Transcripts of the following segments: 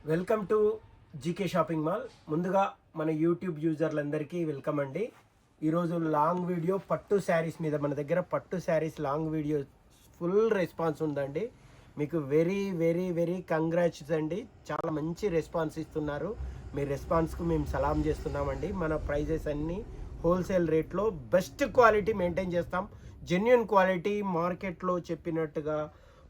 Welcome to GK shopping mall. ముందుగా మన YouTube యూజర్లందరికీ welcome అండి. ఈరోజు లాంగ్ వీడియో పట్టు శారీస్ మీద, మన దగ్గర పట్టు saris long video full response ఉందండి. మీకు వెరీ వెరీ వెరీ కంగ్రాట్స్ అండి. చాలా మంచి రెస్పాన్స్ ఇస్తున్నారు. మీ రెస్పాన్స్కు మేము సలాం చేస్తున్నామండి. మన ప్రైజెస్ అన్నీ హోల్సేల్ రేట్లో బెస్ట్ క్వాలిటీ మెయింటైన్ చేస్తాం. జెన్యున్ క్వాలిటీ, మార్కెట్లో చెప్పినట్టుగా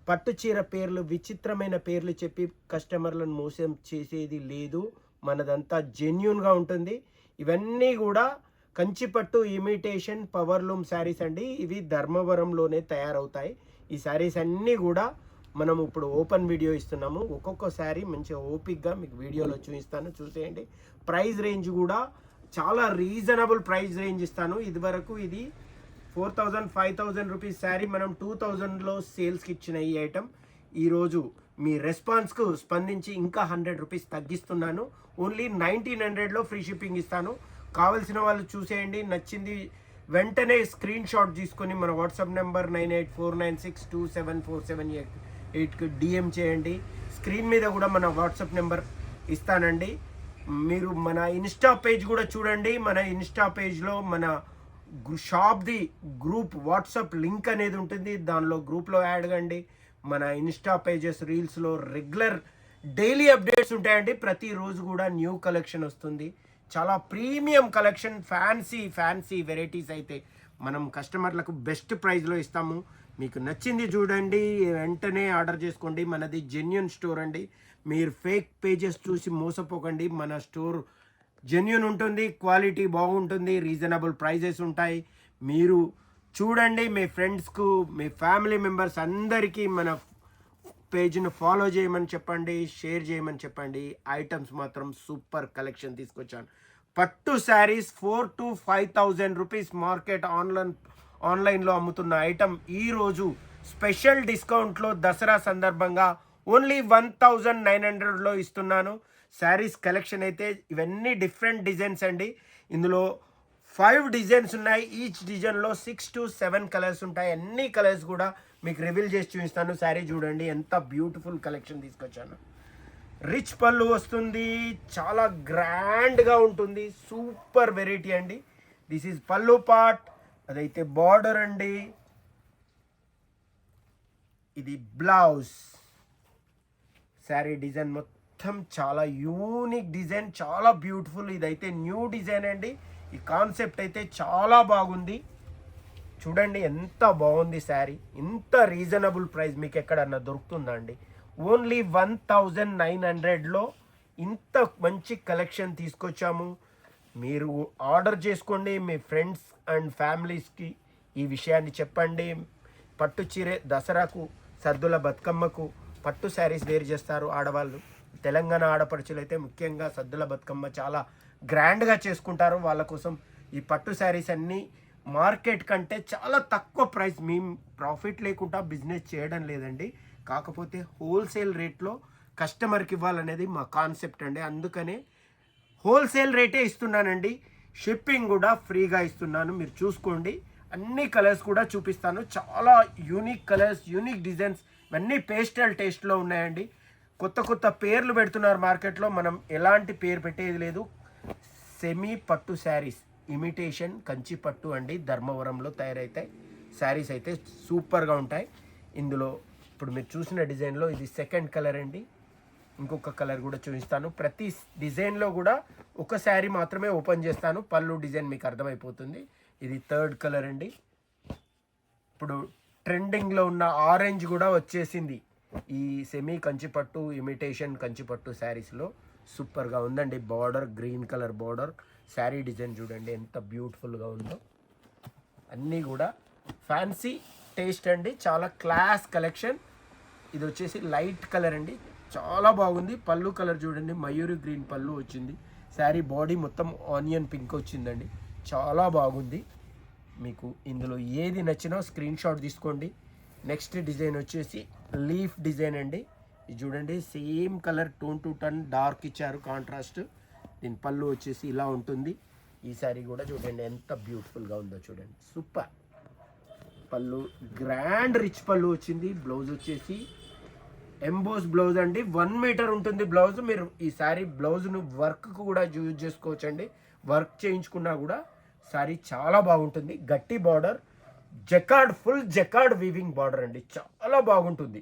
పట్టు చీర పేర్లు, విచిత్రమైన పేర్లు చెప్పి కస్టమర్లను మోసం చేసేది లేదు. మనదంతా జెన్యున్గా ఉంటుంది. ఇవన్నీ కూడా కంచిపట్టు ఇమిటేషన్ పవర్లూమ్ శారీస్ అండి. ఇవి ధర్మవరంలోనే తయారవుతాయి. ఈ శారీస్ అన్నీ కూడా మనం ఇప్పుడు ఓపెన్ వీడియో ఇస్తున్నాము. ఒక్కొక్క శారీ మంచిగా ఓపిక్గా మీకు వీడియోలో చూపిస్తాను, చూసేయండి. ప్రైస్ రేంజ్ కూడా చాలా రీజనబుల్ ప్రైస్ రేంజ్ ఇస్తాను. ఇదివరకు ఇది 4000 5000 రూపీస్ శారీ మనం 2000లో సేల్స్కి ఇచ్చిన ఈ ఐటమ్ ఈరోజు మీ రెస్పాన్స్కు స్పందించి ఇంకా 100 రూపీస్ తగ్గిస్తున్నాను. ఓన్లీ 1900లో ఫ్రీ షిప్పింగ్ ఇస్తాను. కావలసిన వాళ్ళు చూసేయండి. నచ్చింది వెంటనే స్క్రీన్ షాట్ తీసుకొని మన వాట్సాప్ నెంబర్ 9849627478కి డిఎం చేయండి. స్క్రీన్ మీద కూడా మన వాట్సాప్ నెంబర్ ఇస్తానండి. మీరు మన ఇన్స్టా పేజ్ కూడా చూడండి. మన ఇన్స్టా పేజ్లో మన షాప్ది గ్రూప్ వాట్సాప్ లింక్ అనేది ఉంటుంది. దానిలో గ్రూప్లో యాడ్ కండి. మన ఇన్స్టా పేజెస్ రీల్స్లో రెగ్యులర్ డైలీ అప్డేట్స్ ఉంటాయండి. ప్రతిరోజు కూడా న్యూ కలెక్షన్ వస్తుంది. చాలా ప్రీమియం కలెక్షన్, ఫ్యాన్సీ వెరైటీస్ అయితే మనం కస్టమర్లకు బెస్ట్ ప్రైస్లో ఇస్తాము. మీకు నచ్చింది చూడండి, వెంటనే ఆర్డర్ చేసుకోండి. మనది జెన్యున్ స్టోర్ అండి. మీరు ఫేక్ పేజెస్ చూసి మోసపోకండి. మన స్టోర్ జెన్యున్ ఉంటుంది, క్వాలిటీ బాగుంటుంది, రీజనబుల్ ప్రైజెస్ ఉంటాయి. మీరు చూడండి. మీ ఫ్రెండ్స్కు, మీ ఫ్యామిలీ మెంబర్స్ అందరికీ మన పేజ్ను ఫాలో చేయమని చెప్పండి, షేర్ చేయమని చెప్పండి. ఐటమ్స్ మాత్రం సూపర్ కలెక్షన్ తీసుకొచ్చాను. పట్టు శారీస్ 4,000 to 5,000 రూపీస్ మార్కెట్ ఆన్లైన్లో అమ్ముతున్న ఐటమ్ ఈరోజు స్పెషల్ డిస్కౌంట్లో దసరా సందర్భంగా ఓన్లీ 1900లో ఇస్తున్నాను. శారీస్ కలెక్షన్ అయితే ఇవన్నీ డిఫరెంట్ డిజైన్స్ అండి. ఇందులో 5 డిజైన్స్ ఉన్నాయి. ఈచ్ డిజైన్లో 6 to 7 కలర్స్ ఉంటాయి. అన్ని కలర్స్ కూడా మీకు రివీల్ చేసి చూపిస్తాను. శారీ చూడండి, ఎంత బ్యూటిఫుల్ కలెక్షన్ తీసుకొచ్చాను. రిచ్ పళ్ళు వస్తుంది, చాలా గ్రాండ్గా ఉంటుంది. సూపర్ వెరైటీ అండి. దిస్ ఈజ్ పళ్ళు పార్ట్. అదైతే బార్డర్ అండి. ఇది బ్లౌజ్. శారీ డిజైన్ మొత్తం చాలా యూనిక్ డిజైన్, చాలా బ్యూటిఫుల్. ఇదైతే న్యూ డిజైన్ అండి. ఈ కాన్సెప్ట్ అయితే చాలా బాగుంది. చూడండి ఎంత బాగుంది శారీ. ఇంత రీజనబుల్ ప్రైస్ మీకు ఎక్కడన్నా దొరుకుతుందా అండి? ఓన్లీ 1900లో ఇంత మంచి కలెక్షన్ తీసుకొచ్చాము. మీరు ఆర్డర్ చేసుకోండి. మీ ఫ్రెండ్స్ అండ్ ఫ్యామిలీస్కి ఈ విషయాన్ని చెప్పండి. పట్టు చీరే దసరాకు, సద్దుల బతుకమ్మకు పట్టు శారీస్ వేరు చేస్తారు ఆడవాళ్ళు. తెలంగాణ ఆడపడుచులు అయితే ముఖ్యంగా సద్దుల బతుకమ్మ చాలా గ్రాండ్గా చేసుకుంటారు. వాళ్ళ కోసం ఈ పట్టు శారీస్ అన్నీ మార్కెట్ కంటే చాలా తక్కువ ప్రైస్. మేము ప్రాఫిట్ లేకుండా బిజినెస్ చేయడం లేదండి. కాకపోతే హోల్సేల్ రేట్లో కస్టమర్కి ఇవ్వాలనేది మా కాన్సెప్ట్ అండి. అందుకనే హోల్సేల్ రేటే ఇస్తున్నానండి. షిప్పింగ్ కూడా ఫ్రీగా ఇస్తున్నాను. మీరు చూసుకోండి. అన్ని కలర్స్ కూడా చూపిస్తాను. చాలా యూనిక్ కలర్స్, యూనిక్ డిజైన్స్, ఇవన్నీ పేస్టల్ టేస్ట్లో ఉన్నాయండి. కొత్త పేర్లు పెడుతున్నారు మార్కెట్లో. మనం ఎలాంటి పేరు పెట్టేది లేదు. సెమీ పట్టు శారీస్, ఇమిటేషన్ కంచి పట్టు అండి. ధర్మవరంలో తయారైతాయి శారీస్ అయితే సూపర్గా ఉంటాయి. ఇందులో ఇప్పుడు మీరు చూసిన డిజైన్లో ఇది సెకండ్ కలర్ అండి. ఇంకొక కలర్ కూడా చూపిస్తాను. ప్రతి డిజైన్లో కూడా ఒక శారీ మాత్రమే ఓపెన్ చేస్తాను. పళ్ళు డిజైన్ మీకు అర్థమైపోతుంది. ఇది థర్డ్ కలర్ అండి. ఇప్పుడు ట్రెండింగ్లో ఉన్న ఆరెంజ్ కూడా వచ్చేసింది ఈ సెమీ కంచిపట్టు ఇమిటేషన్ కంచిపట్టు శారీస్లో. సూపర్గా ఉందండి. Border green colour border. Sari design చూడండి ఎంత బ్యూటిఫుల్గా ఉందో. అన్నీ కూడా ఫ్యాన్సీ టేస్ట్ అండి. చాలా క్లాస్ కలెక్షన్. ఇది వచ్చేసి లైట్ కలర్ అండి, చాలా బాగుంది. పళ్ళు కలర్ చూడండి, మయూరి గ్రీన్ పళ్ళు వచ్చింది. శారీ బాడీ మొత్తం ఆనియన్ పింక్ వచ్చిందండి. చాలా బాగుంది. మీకు ఇందులో ఏది నచ్చినా స్క్రీన్ షాట్ తీసుకోండి. నెక్స్ట్ డిజైన్ వచ్చేసి లీఫ్ డిజైన్ అండి. ఇది చూడండి, same colour tone to tone dark ఇచ్చారు, కాంట్రాస్ట్. దీని పళ్ళు వచ్చేసి ఇలా ఉంటుంది. ఈ శారీ కూడా చూడండి ఎంత బ్యూటిఫుల్గా ఉందో చూడండి. సూపర్ పళ్ళు, గ్రాండ్ రిచ్ పళ్ళు వచ్చింది. బ్లౌజ్ వచ్చేసి ఎంబోస్ బ్లౌజ్ అండి, 1 మీటర్ ఉంటుంది బ్లౌజ్. మీరు ఈ శారీ బ్లౌజ్ను వర్క్ కూడా యూజ్ చేసుకోవచ్చండి. వర్క్ చేయించుకున్నా కూడా శారీ చాలా బాగుంటుంది. గట్టి border, jacquard, full jacquard weaving border అండి, చాలా బాగుంటుంది.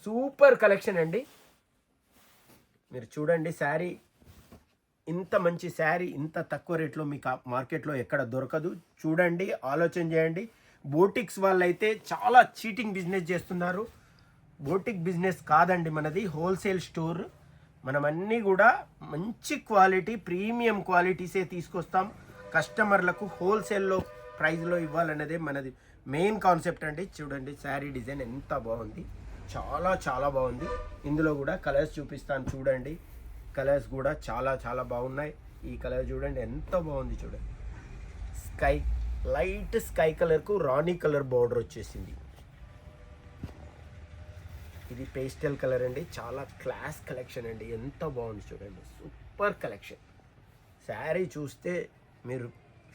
సూపర్ కలెక్షన్ అండి. మీరు చూడండి శారీ, ఇంత మంచి శారీ ఇంత తక్కువ రేట్లో మీకు మార్కెట్లో ఎక్కడ దొరకదు. చూడండి, ఆలోచన చేయండి. బోటిక్స్ వాళ్ళైతే చాలా చీటింగ్ బిజినెస్ చేస్తున్నారు. బోటిక్ బిజినెస్ కాదండి మనది, హోల్సేల్ స్టోర్. మనం అన్నీ కూడా మంచి క్వాలిటీ, ప్రీమియం క్వాలిటీసే తీసుకొస్తాం. కస్టమర్లకు హోల్సేల్లో ప్రైస్లో ఇవ్వాలనేదే మనది మెయిన్ కాన్సెప్ట్ అండి. చూడండి శారీ డిజైన్ ఎంత బాగుంది, చాలా చాలా బాగుంది. ఇందులో కూడా కలర్స్ చూపిస్తాను చూడండి. కలర్స్ కూడా చాలా చాలా బాగున్నాయి. ఈ కలర్ చూడండి ఎంత బాగుంది. చూడండి, స్కై, లైట్ స్కై కలర్కు రాణి కలర్ బార్డర్ వచ్చేసింది. ఇది పేస్టల్ కలర్ అండి, చాలా క్లాస్ కలెక్షన్ అండి, ఎంత బాగుంది చూడండి, సూపర్ కలెక్షన్. శారీ చూస్తే మీరు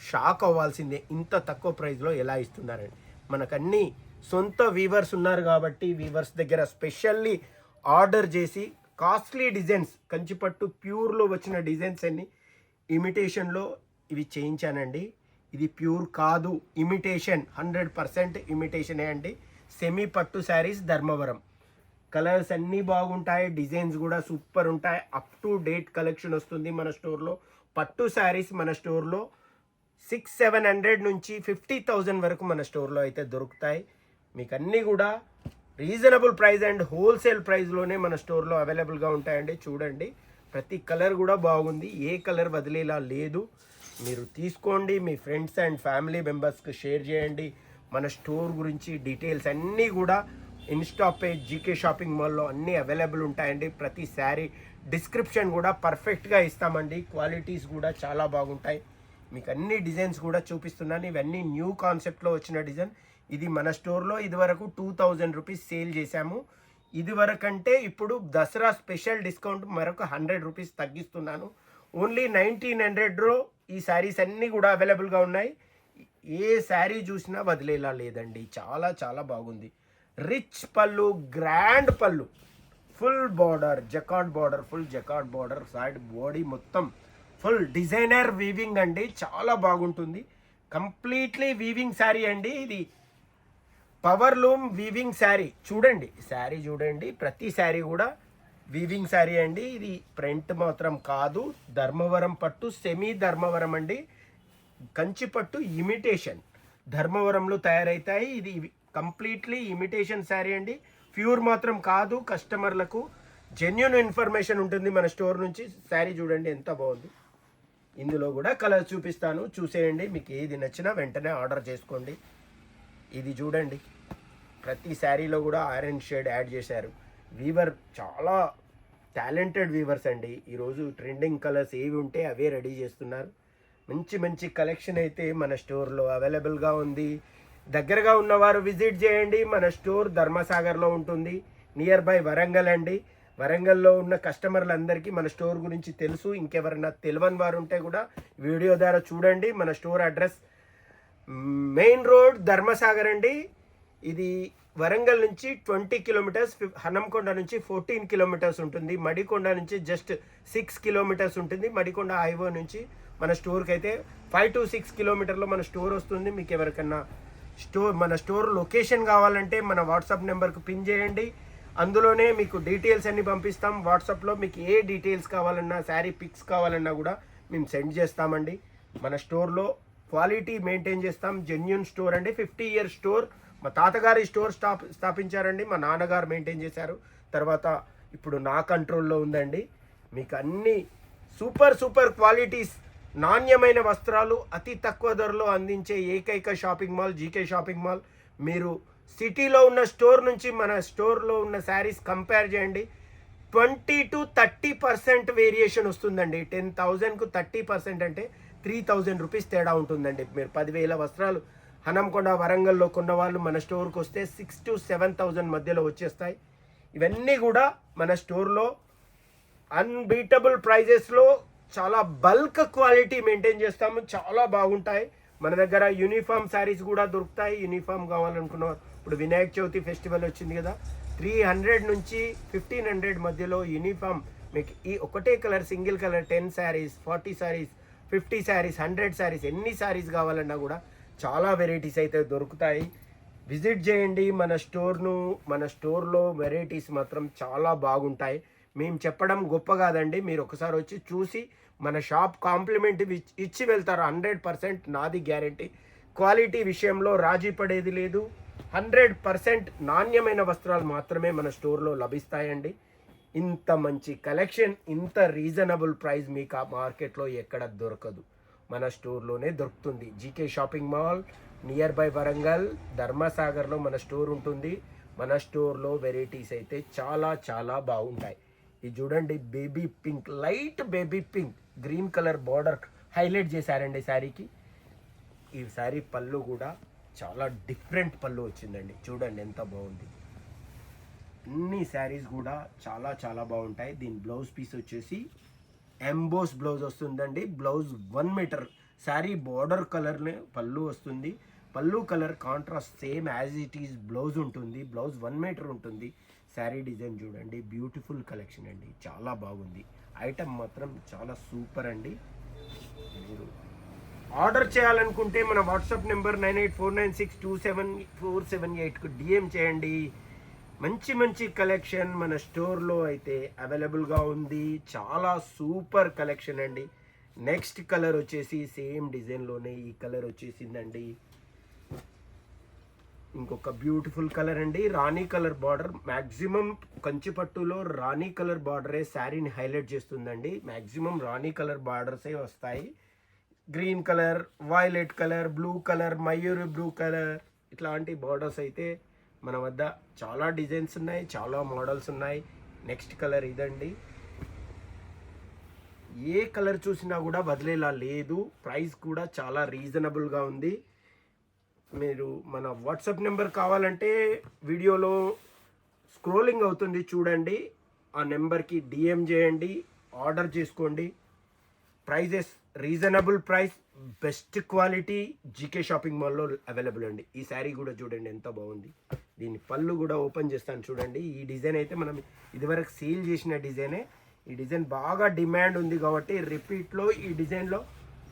షాక్ అవ్వాల్సిందే, ఇంత తక్కువ ప్రైస్లో ఎలా ఇస్తున్నారండి. మనకన్నీ సొంత వీవర్స్ ఉన్నారు కాబట్టి వీవర్స్ దగ్గర స్పెషల్లీ ఆర్డర్ చేసి కాస్ట్లీ డిజైన్స్, కంచిపట్టు ప్యూర్లో వచ్చిన డిజైన్స్ అన్ని ఇమిటేషన్లో ఇవి చేయించానండి. ఇది ప్యూర్ కాదు, ఇమిటేషన్, 100% ఇమిటేషనే అండి. సెమీ పట్టు శారీస్, ధర్మవరం. కలర్స్ అన్నీ బాగుంటాయి, డిజైన్స్ కూడా సూపర్ ఉంటాయి. అప్ టు డేట్ కలెక్షన్ వస్తుంది మన స్టోర్లో. పట్టు శారీస్ మన స్టోర్లో 600-700 నుంచి 50,000 వరకు మన స్టోర్లో అయితే దొరుకుతాయి. మీకు అన్నీ కూడా రీజనబుల్ ప్రైస్ అండ్ హోల్సేల్ ప్రైస్లోనే మన స్టోర్లో అవైలబుల్గా ఉంటాయండి. చూడండి, ప్రతి కలర్ కూడా బాగుంది, ఏ కలర్ వదిలేలా లేదు. మీరు తీసుకోండి, మీ ఫ్రెండ్స్ అండ్ ఫ్యామిలీ మెంబర్స్కి షేర్ చేయండి. మన స్టోర్ గురించి డీటెయిల్స్ అన్నీ కూడా ఇన్స్టా పేజ్ జీకే షాపింగ్ మాల్లో అన్నీ అవైలబుల్ ఉంటాయండి. ప్రతి శారీ డిస్క్రిప్షన్ కూడా పర్ఫెక్ట్గా ఇస్తామండి. క్వాలిటీస్ కూడా చాలా బాగుంటాయి. మీకు అన్ని డిజైన్స్ కూడా చూపిస్తున్నాను. ఇవన్నీ న్యూ కాన్సెప్ట్లో వచ్చిన డిజైన్. ఇది మన స్టోర్లో ఇదివరకు 2000 రూపీస్ సేల్ చేశాము. ఇదివరకంటే ఇప్పుడు దసరా స్పెషల్ డిస్కౌంట్ మరొక 100 రూపీస్ తగ్గిస్తున్నాను. ఓన్లీ 1900లో ఈ శారీస్ అన్నీ కూడా అవైలబుల్గా ఉన్నాయి. ఏ శారీ చూసినా వదిలేలా లేదండి, చాలా చాలా బాగుంది. రిచ్ పళ్ళు, గ్రాండ్ పళ్ళు, full border, jacquard border, full jacquard border, side body మొత్తం ఫుల్ డిజైనర్ వీవింగ్ అండి, చాలా బాగుంటుంది. కంప్లీట్లీ వీవింగ్ శారీ అండి. ఇది పవర్ లూమ్ వీవింగ్ శారీ. చూడండి శారీ చూడండి, ప్రతి శారీ కూడా వీవింగ్ శారీ అండి. ఇది ప్రింట్ మాత్రం కాదు, ధర్మవరం పట్టు, సెమీ ధర్మవరం అండి. కంచి పట్టు ఇమిటేషన్, ధర్మవరంలో తయారవుతాయి. ఇది కంప్లీట్లీ ఇమిటేషన్ శారీ అండి, ప్యూర్ మాత్రం కాదు. కస్టమర్లకు జెన్యూన్ ఇన్ఫర్మేషన్ ఉంటుంది మన స్టోర్ నుంచి. శారీ చూడండి ఎంత బాగుంది. ఇందులో కూడా కలర్ చూపిస్తాను, చూసేయండి. మీకు ఏది నచ్చినా వెంటనే ఆర్డర్ చేసుకోండి. ఇది చూడండి, ప్రతి శారీలో కూడా ఆరెంజ్ షేడ్ యాడ్ చేశారు. వీవర్ చాలా టాలెంటెడ్ వీవర్స్ అండి. ఈరోజు ట్రెండింగ్ కలర్స్ ఏవి ఉంటే అవే రెడీ చేస్తున్నారు. మంచి మంచి కలెక్షన్ అయితే మన స్టోర్లో అవైలబుల్గా ఉంది. దగ్గరగా ఉన్నవారు విజిట్ చేయండి. మన స్టోర్ ధర్మసాగర్లో ఉంటుంది, నియర్ బై వరంగల్ అండి. వరంగల్లో ఉన్న కస్టమర్లందరికీ మన స్టోర్ గురించి తెలుసు. ఇంకెవరైనా తెలియని వారు ఉంటే కూడా వీడియో ద్వారా చూడండి. మన store address main road Dharmasagar అండి. ఇది వరంగల్ నుంచి 20 కిలోమీటర్స్, హనంకొండ నుంచి 14 కిలోమీటర్స్ ఉంటుంది. మడికొండ నుంచి జస్ట్ 6 కిలోమీటర్స్ ఉంటుంది. మడికొండ హైవే నుంచి మన స్టోర్కి అయితే 5 to 6 కిలోమీటర్లో మన స్టోర్ వస్తుంది. మీకు ఎవరికన్నా మన స్టోర్ లొకేషన్ కావాలంటే మన వాట్సాప్ నెంబర్కి పిన్ చేయండి. అందులోనే మీకు డీటెయిల్స్ అన్ని పంపిస్తాం. వాట్సాప్లో మీకు ఏ డీటెయిల్స్ కావాలన్నా, శారీ పిక్స్ కావాలన్నా కూడా మేము సెండ్ చేస్తామండి. మన స్టోర్లో క్వాలిటీ మెయింటైన్ చేస్తాం. జెన్యూన్ స్టోర్ అండి, 50 year స్టోర్. మా తాతగారి స్టోర్ స్థాపించారండి, మా నాన్నగారు మెయింటైన్ చేశారు. తర్వాత ఇప్పుడు నా కంట్రోల్లో ఉందండి. మీకు అన్ని సూపర్ క్వాలిటీస్, నాణ్యమైన వస్త్రాలు అతి తక్కువ ధరలో అందించే ఏకైక shopping mall GK shopping mall. మీరు సిటీలో ఉన్న స్టోర్ నుంచి మన స్టోర్లో ఉన్న శారీస్ కంపేర్ చేయండి. 20 to 30% వేరియేషన్ వస్తుందండి. 10,000కు 30% అంటే 3,000 రూపీస్ తేడా ఉంటుందండి. మీరు 10,000 వస్త్రాలు హనంకొండ వరంగల్లో కొన్న వాళ్ళు మన స్టోర్కి వస్తే 6,000 to 7,000 మధ్యలో వచ్చేస్తాయి. ఇవన్నీ కూడా మన స్టోర్లో అన్బీటబుల్ ప్రైజెస్లో చాలా బల్క్ క్వాలిటీ మెయింటైన్ చేస్తాము, చాలా బాగుంటాయి. మన దగ్గర యూనిఫామ్ శారీస్ కూడా దొరుకుతాయి. యూనిఫామ్ కావాలనుకున్న ఇప్పుడు వినాయక చవితి ఫెస్టివల్ వచ్చింది కదా, 300 నుంచి 1500 మధ్యలో యూనిఫామ్ మీకు ఈ ఒకటే colour single colour 10 saris 40 saris 50 saris 100 saris ఎన్ని శారీస్ కావాలన్నా కూడా చాలా వెరైటీస్ అయితే దొరుకుతాయి. విజిట్ చేయండి మన స్టోర్ను. మన స్టోర్లో వెరైటీస్ మాత్రం చాలా బాగుంటాయి. మేము చెప్పడం గొప్ప కాదండి, మీరు ఒకసారి వచ్చి చూసి మన షాప్ కాంప్లిమెంట్ ఇచ్చి వెళ్తారు. 100% నాది గ్యారంటీ. క్వాలిటీ విషయంలో రాజీ పడేది లేదు. 100% నాణ్యమైన వస్త్రాలు మాత్రమే మన స్టోర్లో లభిస్తాయండి. ఇంత మంచి కలెక్షన్, ఇంత రీజనబుల్ ప్రైస్ మీకు ఆ మార్కెట్లో ఎక్కడ దొరకదు, మన స్టోర్లోనే దొరుకుతుంది. GK shopping mall nearby Warangal ధర్మసాగర్లో మన స్టోర్ ఉంటుంది. మన స్టోర్లో వెరైటీస్ అయితే చాలా చాలా బాగుంటాయి. ఇది చూడండి, baby pink, light baby pink green colour border highlight చేశారండి శారీకి. ఈ శారీ పళ్ళు కూడా చాలా డిఫరెంట్ పళ్ళు వచ్చిందండి. చూడండి ఎంత బాగుంది. అన్ని శారీస్ కూడా చాలా చాలా బాగుంటాయి. దీని బ్లౌజ్ పీస్ వచ్చేసి ఎంబోస్ బ్లౌజ్ వస్తుందండి. Blouse 1 metre. శారీ బార్డర్ కలర్నే పళ్ళు వస్తుంది. పళ్ళు colour contrast same as it is blouse ఉంటుంది. బ్లౌజ్ 1 మీటర్ ఉంటుంది. శారీ డిజైన్ చూడండి, బ్యూటిఫుల్ కలెక్షన్ అండి, చాలా బాగుంది. ఐటమ్ మాత్రం చాలా సూపర్ అండి. మీరు ఆర్డర్ చేయాలనుకుంటే మన వాట్సాప్ నెంబర్ 9849627478కు డిఎం చేయండి. మంచి మంచి కలెక్షన్ మన స్టోర్లో అయితే అవైలబుల్గా ఉంది. చాలా సూపర్ కలెక్షన్ అండి. నెక్స్ట్ కలర్ వచ్చేసి సేమ్ డిజైన్లోనే ఈ కలర్ వచ్చేసిందండి. ఇంకొక బ్యూటిఫుల్ కలర్ అండి, రాణి కలర్ బార్డర్. మ్యాక్సిమం కంచిపట్టులో రాణి కలర్ బార్డరే శారీని హైలైట్ చేస్తుందండి. మ్యాక్సిమం రాణి కలర్ బార్డర్సే వస్తాయి. Green colour, violet colour, blue colour, Mayuri blue colour, ఇట్లాంటి బార్డర్స్ అయితే మన వద్ద చాలా డిజైన్స్ ఉన్నాయి, చాలా మోడల్స్ ఉన్నాయి. నెక్స్ట్ కలర్ ఇదండి. ఏ కలర్ చూసినా కూడా వదిలేలా లేదు. ప్రైస్ కూడా చాలా రీజనబుల్గా ఉంది. మీరు మన వాట్సాప్ నెంబర్ కావాలంటే వీడియోలో స్క్రోలింగ్ అవుతుంది చూడండి. ఆ నెంబర్కి డిఎం చేయండి, ఆర్డర్ చేసుకోండి. Prices reasonable price, best quality GK shopping మాల్లో అవైలబుల్ అండి. ఈ శారీ కూడా చూడండి ఎంత బాగుంది. దీని పళ్ళు కూడా ఓపెన్ చేస్తాను చూడండి. ఈ డిజైన్ అయితే మనం ఇదివరకు సేల్ చేసిన డిజైనే. ఈ డిజైన్ బాగా డిమాండ్ ఉంది కాబట్టి రిపీట్లో ఈ డిజైన్లో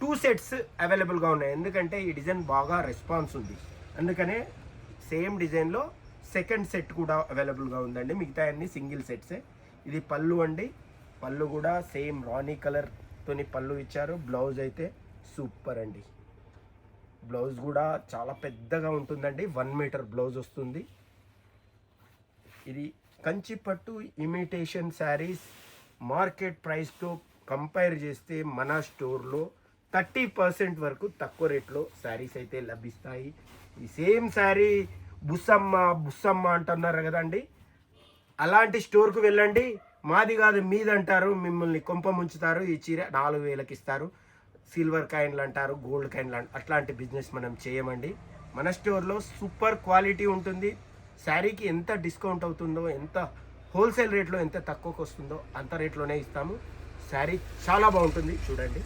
2 సెట్స్ అవైలబుల్గా ఉన్నాయి. ఎందుకంటే ఈ డిజైన్ బాగా రెస్పాన్స్ ఉంది, అందుకనే సేమ్ డిజైన్లో సెకండ్ సెట్ కూడా అవైలబుల్గా ఉందండి. మిగతా అన్ని సింగిల్ సెట్సే. ఇది పళ్ళు అండి. పళ్ళు కూడా సేమ్ రాణి కలర్తోని పళ్ళు ఇచ్చారు. బ్లౌజ్ అయితే సూపర్ అండి. బ్లౌజ్ కూడా చాలా పెద్దగా ఉంటుందండి. 1 మీటర్ బ్లౌజ్ వస్తుంది. ఇది కంచిపట్టు ఇమిటేషన్ శారీస్ మార్కెట్ ప్రైస్తో కంపేర్ చేస్తే మన స్టోర్లో 30% వరకు తక్కువ రేట్లో శారీస్ అయితే లభిస్తాయి. ఈ సేమ్ శారీ బుస్సమ్మ అంటున్నారు కదండి, అలాంటి స్టోర్కు వెళ్ళండి. మాది కాదు మీదంటారు, మిమ్మల్ని కొంప ముంచుతారు. ఈ చీర 4000కి ఇస్తారు, సిల్వర్ కాయిన్లు అంటారు, గోల్డ్ కాయిన్లు అంటారు. అట్లాంటి బిజినెస్ మనం చేయమండి. మన స్టోర్లో సూపర్ క్వాలిటీ ఉంటుంది. శారీకి ఎంత డిస్కౌంట్ అవుతుందో, ఎంత హోల్సేల్ రేట్లో ఎంత తక్కువకి వస్తుందో అంత రేట్లోనే ఇస్తాము. శారీ చాలా బాగుంటుంది చూడండి.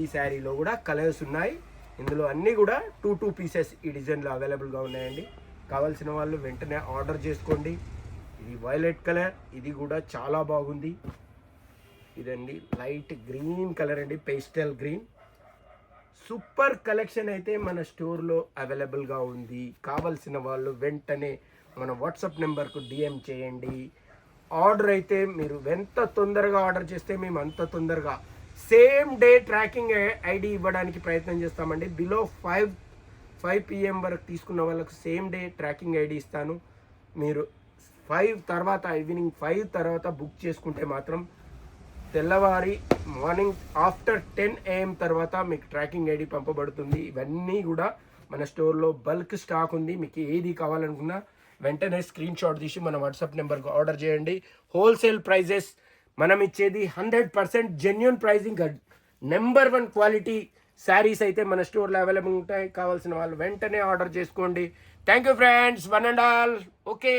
ఈ శారీలో కూడా కలర్స్ ఉన్నాయి. ఇందులో అన్నీ కూడా 2 పీసెస్ ఈ డిజైన్లో అవైలబుల్గా ఉన్నాయండి. కావాల్సిన వాళ్ళు వెంటనే ఆర్డర్ చేసుకోండి. ఇది వైలెట్ కలర్, ఇది కూడా చాలా బాగుంది. ఇదండి లైట్ గ్రీన్ కలర్ అండి, పేస్టల్ గ్రీన్. సూపర్ కలెక్షన్ అయితే మన స్టోర్లో అవైలబుల్గా ఉంది. కావాల్సిన వాళ్ళు వెంటనే మన వాట్సాప్ నెంబర్కు డిఎం చేయండి. ఆర్డర్ అయితే మీరు ఎంత తొందరగా ఆర్డర్ చేస్తే మేము అంత తొందరగా సేమ్ డే ట్రాకింగ్ ఐడి ఇవ్వడానికి ప్రయత్నం చేస్తామండి. బిలో 5 PM వరకు తీసుకున్న వాళ్ళకు సేమ్ డే ట్రాకింగ్ ఐడి ఇస్తాను. మీరు 5 తర్వాత, ఈవినింగ్ 5 తర్వాత బుక్ చేసుకుంటే మాత్రం తెల్లవారి మార్నింగ్ ఆఫ్టర్ 10 AM తర్వాత మీకు ట్రాకింగ్ ఐడి పంపబడుతుంది. ఇవన్నీ కూడా మన స్టోర్లో బల్క్ స్టాక్ ఉంది. మీకు ఏది కావాలనుకున్నా వెంటనే స్క్రీన్ షాట్ తీసి మన వాట్సాప్ నెంబర్కి ఆర్డర్ చేయండి. హోల్సేల్ ప్రైజెస్ మనం ఇచ్చేది 100% genuine pricing, number 1 quality saris అయితే మన స్టోర్లో అవైలబుల్ ఉంటాయి. కావాల్సిన వాళ్ళు వెంటనే ఆర్డర్ చేసుకోండి. Thank you friends, 1 and all. Okay.